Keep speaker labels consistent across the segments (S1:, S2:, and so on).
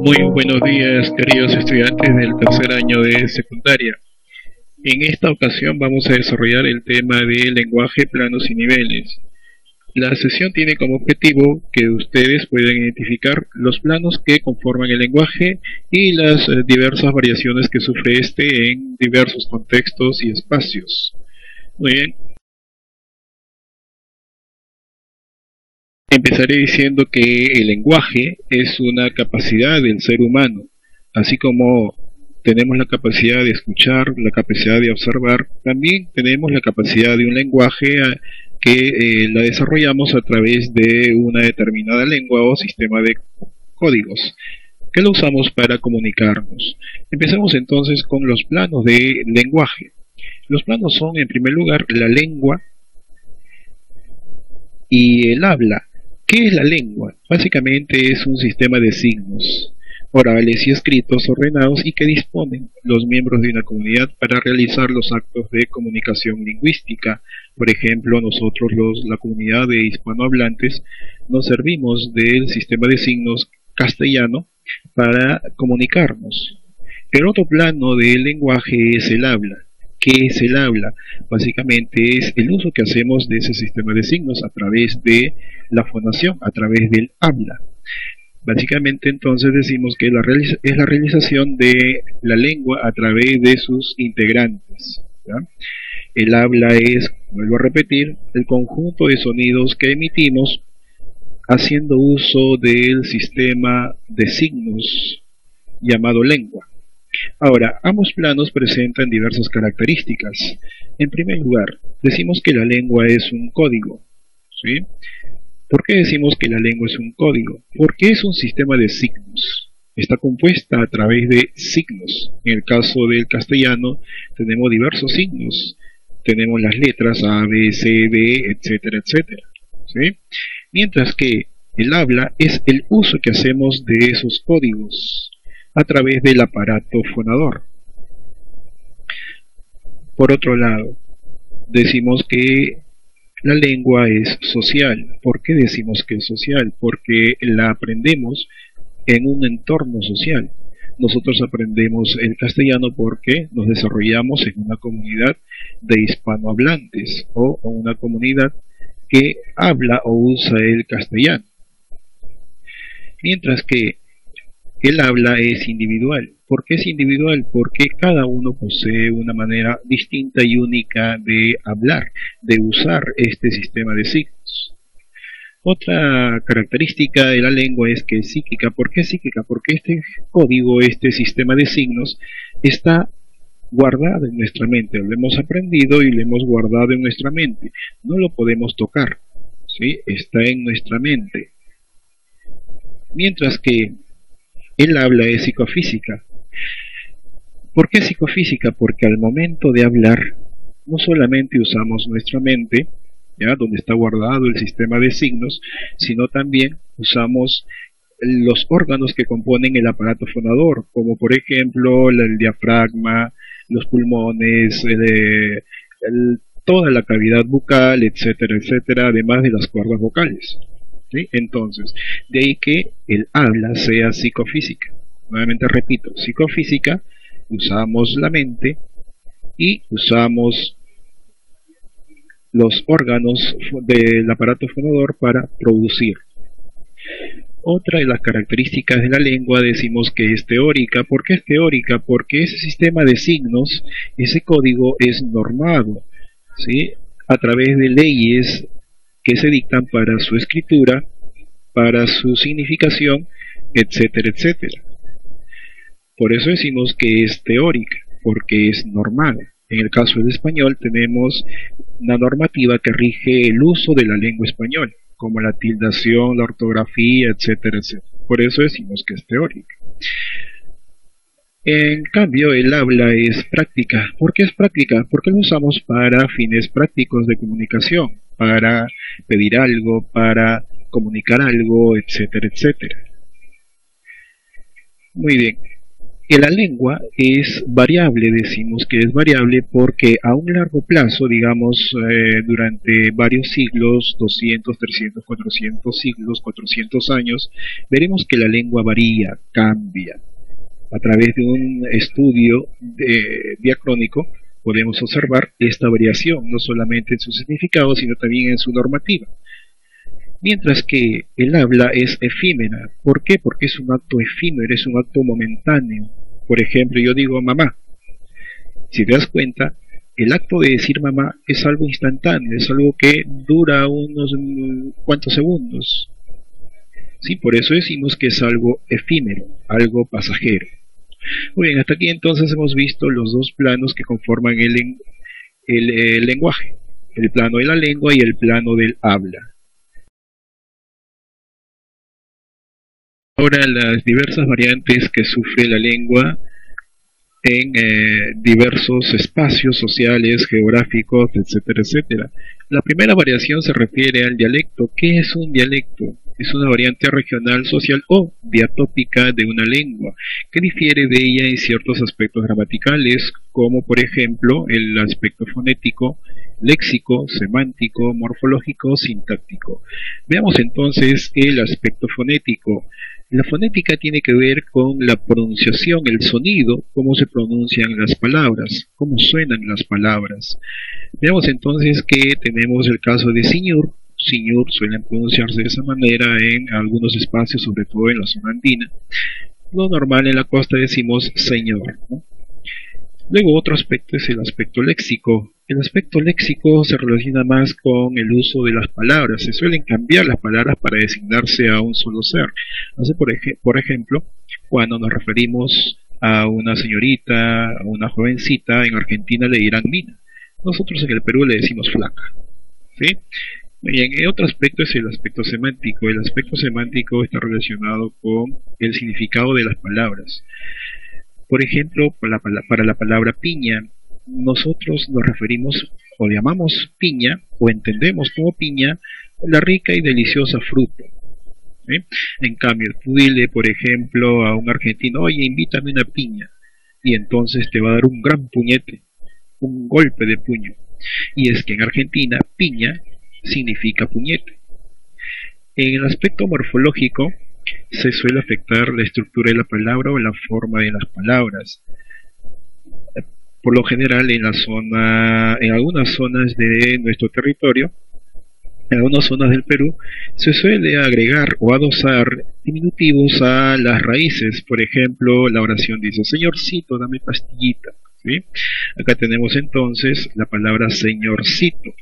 S1: Muy buenos días, queridos estudiantes del tercer año de secundaria. En esta ocasión vamos a desarrollar el tema de lenguaje, planos y niveles. La sesión tiene como objetivo que ustedes puedan identificar los planos que conforman el lenguaje y las diversas variaciones que sufre este en diversos contextos y espacios. Muy bien. Empezaré diciendo que el lenguaje es una capacidad del ser humano, así como tenemos la capacidad de escuchar, la capacidad de observar, también tenemos la capacidad de un lenguaje que la desarrollamos a través de una determinada lengua o sistema de códigos, que lo usamos para comunicarnos. Empecemos entonces con los planos de lenguaje. Los planos son, en primer lugar, la lengua y el habla. ¿Qué es la lengua? Básicamente es un sistema de signos orales y escritos ordenados y que disponen los miembros de una comunidad para realizar los actos de comunicación lingüística. Por ejemplo, nosotros la comunidad de hispanohablantes nos servimos del sistema de signos castellano para comunicarnos. El otro plano del lenguaje es el habla. ¿Qué es el habla? Básicamente es el uso que hacemos de ese sistema de signos a través de la fonación, a través del habla. Básicamente entonces decimos que es la realización de la lengua a través de sus integrantes, ¿ya? El habla es, vuelvo a repetir, el conjunto de sonidos que emitimos haciendo uso del sistema de signos llamado lengua. Ahora, ambos planos presentan diversas características. En primer lugar, decimos que la lengua es un código, ¿sí? ¿Por qué decimos que la lengua es un código? Porque es un sistema de signos. Está compuesta a través de signos. En el caso del castellano tenemos diversos signos. Tenemos las letras A, B, C, D, etcétera, etcétera, ¿sí? Mientras que el habla es el uso que hacemos de esos códigos a través del aparato fonador. Por otro lado, decimos que la lengua es social. ¿Por qué decimos que es social? Porque la aprendemos en un entorno social. Nosotros aprendemos el castellano porque nos desarrollamos en una comunidad de hispanohablantes o una comunidad que habla o usa el castellano. Mientras que el habla es individual. ¿Por qué es individual? Porque cada uno posee una manera distinta y única de hablar, de usar este sistema de signos. Otra característica de la lengua es que es psíquica. ¿Por qué es psíquica? Porque este código, este sistema de signos, está guardado en nuestra mente. Lo hemos aprendido y lo hemos guardado en nuestra mente. No lo podemos tocar, ¿sí? Está en nuestra mente. Mientras que el habla es psicofísica. ¿Por qué psicofísica? Porque al momento de hablar no solamente usamos nuestra mente, ¿ya?, donde está guardado el sistema de signos, sino también usamos los órganos que componen el aparato fonador, como por ejemplo el diafragma, los pulmones, toda la cavidad bucal, etcétera, etcétera, además de las cuerdas vocales, ¿sí? Entonces, de ahí que el habla sea psicofísica. Nuevamente repito, psicofísica, usamos la mente y usamos los órganos del aparato fonador para producir. Otra de las características de la lengua decimos que es teórica. ¿Por qué es teórica? Porque ese sistema de signos, ese código es normado, ¿sí?, a través de leyes que se dictan para su escritura, para su significación, etcétera, etcétera. Por eso decimos que es teórica, porque es normal. En el caso del español tenemos una normativa que rige el uso de la lengua española, como la tildación, la ortografía, etcétera, etcétera. Por eso decimos que es teórica. En cambio, el habla es práctica. ¿Por qué es práctica? Porque lo usamos para fines prácticos de comunicación, para pedir algo, para comunicar algo, etcétera, etcétera. Muy bien. Que la lengua es variable, decimos que es variable porque a un largo plazo, digamos, durante varios siglos, 200, 300, 400 siglos, 400 años, veremos que la lengua varía, cambia. A través de un estudio diacrónico podemos observar esta variación, no solamente en su significado, sino también en su normativa. Mientras que el habla es efímera. ¿Por qué? Porque es un acto efímero, es un acto momentáneo. Por ejemplo, yo digo mamá. Si te das cuenta, el acto de decir mamá es algo instantáneo, es algo que dura unos cuantos segundos. Sí, por eso decimos que es algo efímero, algo pasajero. Muy bien, hasta aquí entonces hemos visto los dos planos que conforman el lenguaje. El plano de la lengua y el plano del habla. Ahora las diversas variantes que sufre la lengua en diversos espacios sociales, geográficos, etcétera, etcétera. La primera variación se refiere al dialecto. ¿Qué es un dialecto? Es una variante regional, social o diatópica de una lengua, que difiere de ella en ciertos aspectos gramaticales, como por ejemplo el aspecto fonético, léxico, semántico, morfológico, sintáctico. Veamos entonces el aspecto fonético. La fonética tiene que ver con la pronunciación, el sonido, cómo se pronuncian las palabras, cómo suenan las palabras. Veamos entonces que tenemos el caso de señor. Señor suelen pronunciarse de esa manera en algunos espacios, sobre todo en la zona andina. Lo normal en la costa decimos señor, ¿no? Luego otro aspecto es el aspecto léxico. El aspecto léxico se relaciona más con el uso de las palabras. Se suelen cambiar las palabras para designarse a un solo ser. Así, por ejemplo, cuando nos referimos a una señorita, a una jovencita, en Argentina le dirán mina. Nosotros en el Perú le decimos flaca. ¿Sí? Bien, otro aspecto es el aspecto semántico. El aspecto semántico está relacionado con el significado de las palabras. Por ejemplo, para la palabra piña, nosotros nos referimos o llamamos piña o entendemos como piña la rica y deliciosa fruta. ¿Sí? En cambio, tú dile, por ejemplo, a un argentino, oye, invítame una piña, y entonces te va a dar un gran puñete, un golpe de puño. Y es que en Argentina, piña significa puñete. En el aspecto morfológico, se suele afectar la estructura de la palabra o la forma de las palabras. Por lo general en algunas zonas de nuestro territorio, en algunas zonas del Perú, se suele agregar o adosar diminutivos a las raíces. Por ejemplo, la oración dice, señorcito, dame pastillita. ¿Sí? Acá tenemos entonces la palabra señorcito.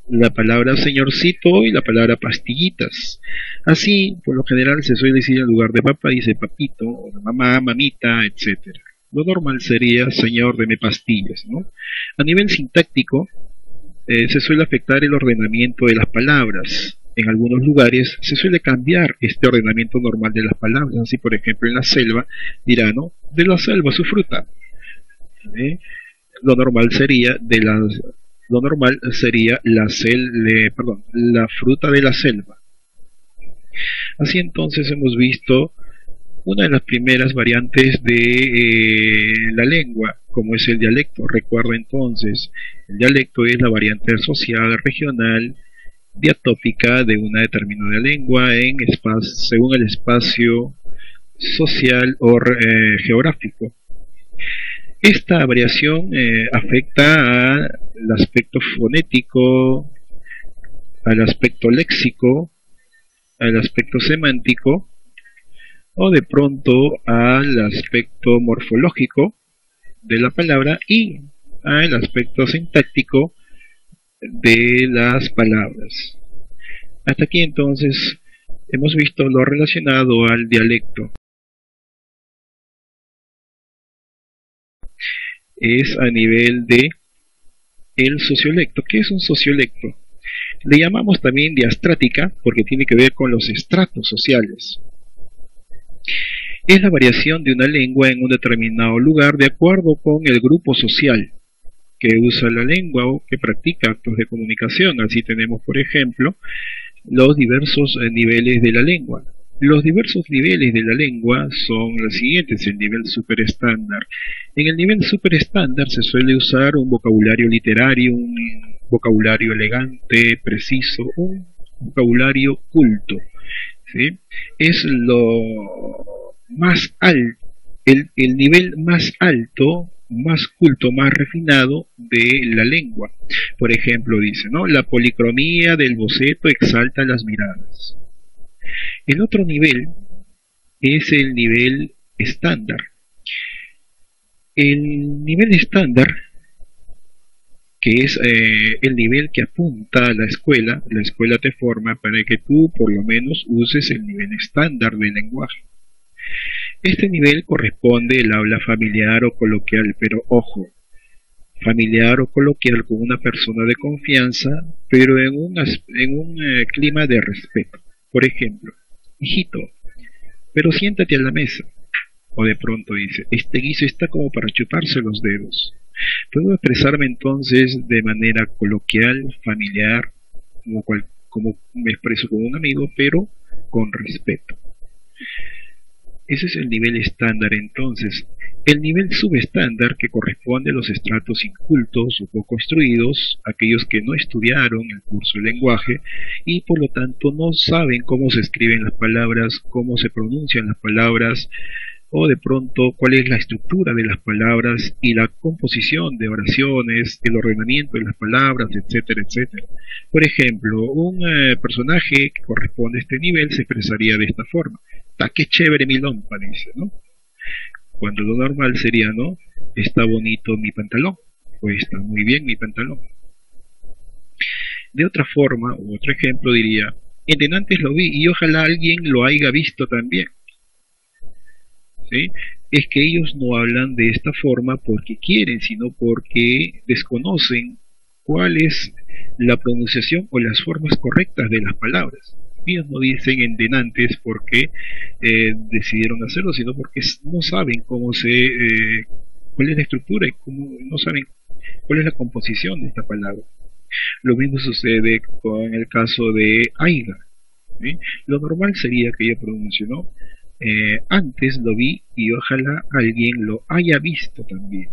S1: La palabra señorcito y la palabra pastillitas. Así, por lo general se suele decir en lugar de papá, dice papito, o de mamá, mamita, etcétera. Lo normal sería señor, deme pastillas, ¿no? A nivel sintáctico, se suele afectar el ordenamiento de las palabras. En algunos lugares se suele cambiar este ordenamiento normal de las palabras. Así, por ejemplo, en la selva dirán, ¿no? De la selva su fruta. Lo normal sería la fruta de la selva. Así entonces hemos visto una de las primeras variantes de la lengua, como es el dialecto. Recuerda entonces, el dialecto es la variante social, regional, diatópica de una determinada lengua según el espacio social o geográfico. Esta variación afecta al aspecto fonético, al aspecto léxico, al aspecto semántico o de pronto al aspecto morfológico de la palabra y al aspecto sintáctico de las palabras. Hasta aquí entonces hemos visto lo relacionado al dialecto. Es a nivel de el sociolecto. ¿Qué es un sociolecto? Le llamamos también diastrática porque tiene que ver con los estratos sociales. Es la variación de una lengua en un determinado lugar de acuerdo con el grupo social que usa la lengua o que practica actos de comunicación. Así tenemos, por ejemplo, los diversos niveles de la lengua. Los diversos niveles de la lengua son los siguientes: el nivel superestándar. En el nivel superestándar se suele usar un vocabulario literario, un vocabulario elegante, preciso, un vocabulario culto, ¿sí? Es lo más alto, el nivel más alto, más culto, más refinado de la lengua. Por ejemplo, dice, ¿no? La policromía del boceto exalta las miradas. El otro nivel es el nivel estándar. El nivel estándar, que es el nivel que apunta a la escuela te forma para que tú por lo menos uses el nivel estándar del lenguaje. Este nivel corresponde al habla familiar o coloquial, pero ojo, familiar o coloquial con una persona de confianza, pero en un clima de respeto. Por ejemplo, hijito, pero siéntate a la mesa. O de pronto dice, este guiso está como para chuparse los dedos. Puedo expresarme entonces de manera coloquial, familiar, como me expreso con un amigo, pero con respeto. Ese es el nivel estándar entonces. El nivel subestándar, que corresponde a los estratos incultos o poco instruidos, aquellos que no estudiaron el curso de lenguaje y por lo tanto no saben cómo se escriben las palabras, cómo se pronuncian las palabras, o de pronto cuál es la estructura de las palabras y la composición de oraciones, el ordenamiento de las palabras, etcétera, etcétera. Por ejemplo, un personaje que corresponde a este nivel se expresaría de esta forma: "Ta qué chévere mi lompa", dice, ¿no? Cuando lo normal sería, ¿no? "Está bonito mi pantalón", o "está muy bien mi pantalón". De otra forma, u otro ejemplo diría: "En denantes lo vi y ojalá alguien lo haya visto también". ¿Sí? Es que ellos no hablan de esta forma porque quieren, sino porque desconocen cuál es la pronunciación o las formas correctas de las palabras. Ellos no dicen en denantes porque decidieron hacerlo, sino porque no saben cuál es la estructura y no saben cuál es la composición de esta palabra. Lo mismo sucede con el caso de Aiga. ¿Sí? Lo normal sería que ella pronuncie, ¿no? Antes lo vi y ojalá alguien lo haya visto también.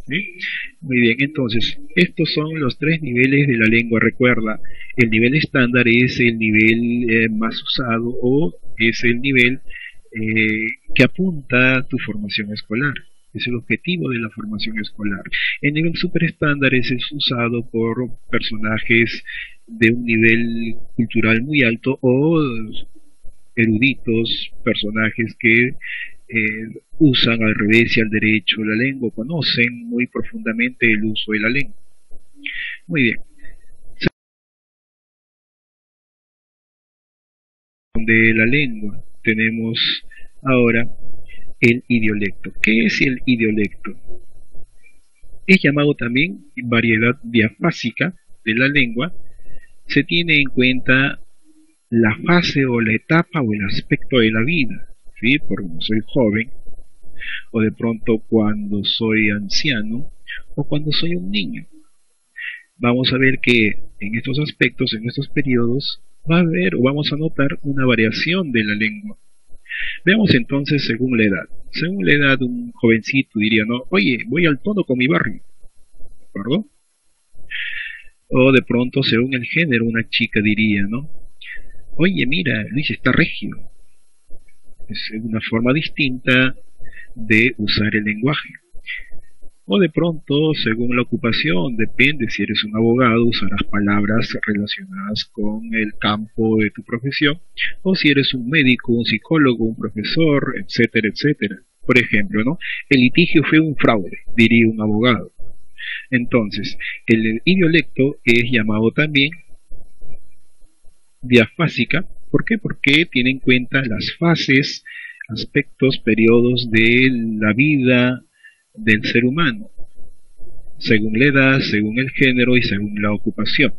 S1: ¿Sí? Muy bien, entonces, estos son los tres niveles de la lengua. Recuerda, el nivel estándar es el nivel más usado o es el nivel que apunta a tu formación escolar. Es el objetivo de la formación escolar. El nivel superestándar es usado por personajes de un nivel cultural muy alto o eruditos, personajes que usan al revés y al derecho la lengua, conocen muy profundamente el uso de la lengua. Muy bien. De la lengua tenemos ahora el idiolecto. ¿Qué es el idiolecto? Es llamado también variedad diafásica de la lengua. Se tiene en cuenta la fase o la etapa o el aspecto de la vida, ¿sí? Porque cuando soy joven, o de pronto cuando soy anciano, o cuando soy un niño. Vamos a ver que en estos aspectos, en estos periodos, va a haber o vamos a notar una variación de la lengua. Veamos entonces según la edad. Según la edad, un jovencito diría, ¿no? Oye, voy al tono con mi barrio, ¿de acuerdo? O de pronto, según el género, una chica diría, ¿no? Oye, mira, Luis está regio. Es una forma distinta de usar el lenguaje. O de pronto, según la ocupación, depende, si eres un abogado, usarás palabras relacionadas con el campo de tu profesión, o si eres un médico, un psicólogo, un profesor, etcétera, etcétera. Por ejemplo, ¿no? El litigio fue un fraude, diría un abogado. Entonces, el idiolecto es llamado también diafásica. ¿Por qué? Porque tiene en cuenta las fases, aspectos, periodos de la vida del ser humano, según la edad, según el género y según la ocupación.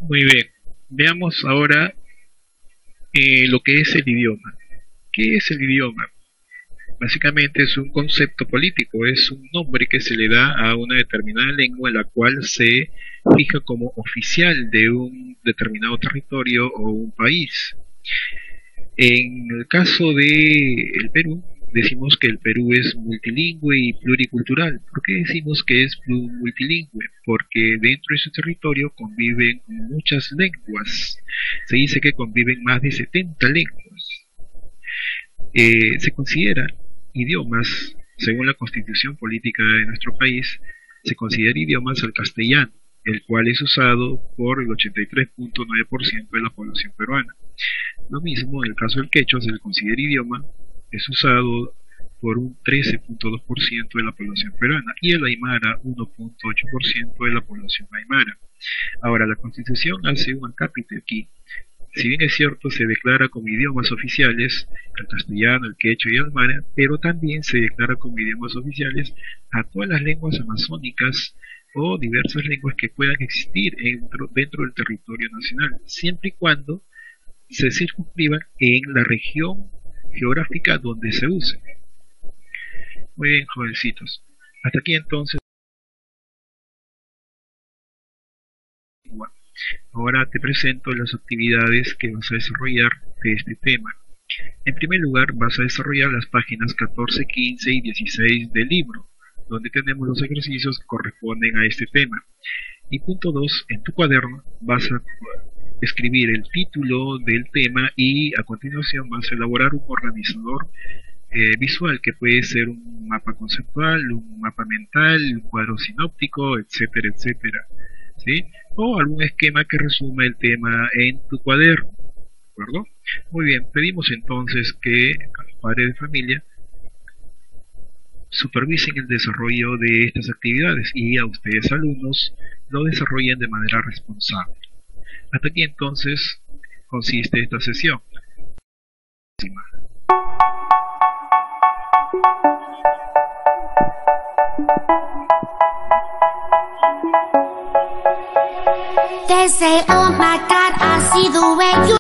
S1: Muy bien, veamos ahora lo que es el idioma. ¿Qué es el idioma? Básicamente es un concepto político, es un nombre que se le da a una determinada lengua en la cual se fija como oficial de un determinado territorio o un país. En el caso de el Perú, decimos que el Perú es multilingüe y pluricultural. ¿Por qué decimos que es multilingüe? Porque dentro de su territorio conviven muchas lenguas. Se dice que conviven más de 70 lenguas. Se considera idiomas, según la constitución política de nuestro país, se considera idiomas al castellano, el cual es usado por el 83.9% de la población peruana. Lo mismo en el caso del quechua se le considera idioma, es usado por un 13.2% de la población peruana y el aymara 1.8% de la población aymara. Ahora, la constitución hace un acápite aquí. Si bien es cierto, se declara como idiomas oficiales el castellano, el quechua y el aymara, pero también se declara como idiomas oficiales a todas las lenguas amazónicas o diversas lenguas que puedan existir dentro del territorio nacional, siempre y cuando se circunscriban en la región geográfica donde se use. Muy bien, jovencitos. Hasta aquí entonces. Ahora te presento las actividades que vas a desarrollar de este tema. En primer lugar, vas a desarrollar las páginas 14, 15 y 16 del libro, donde tenemos los ejercicios que corresponden a este tema. Y punto 2, en tu cuaderno vas a escribir el título del tema y a continuación vas a elaborar un organizador visual que puede ser un mapa conceptual, un mapa mental, un cuadro sinóptico, etcétera, etcétera, ¿sí? O algún esquema que resuma el tema en tu cuaderno, ¿de acuerdo? Muy bien, pedimos entonces que a los padres de familia supervisen el desarrollo de estas actividades y a ustedes alumnos lo desarrollen de manera responsable. Hasta aquí entonces consiste esta sesión.
S2: They say, oh my God, I see the way you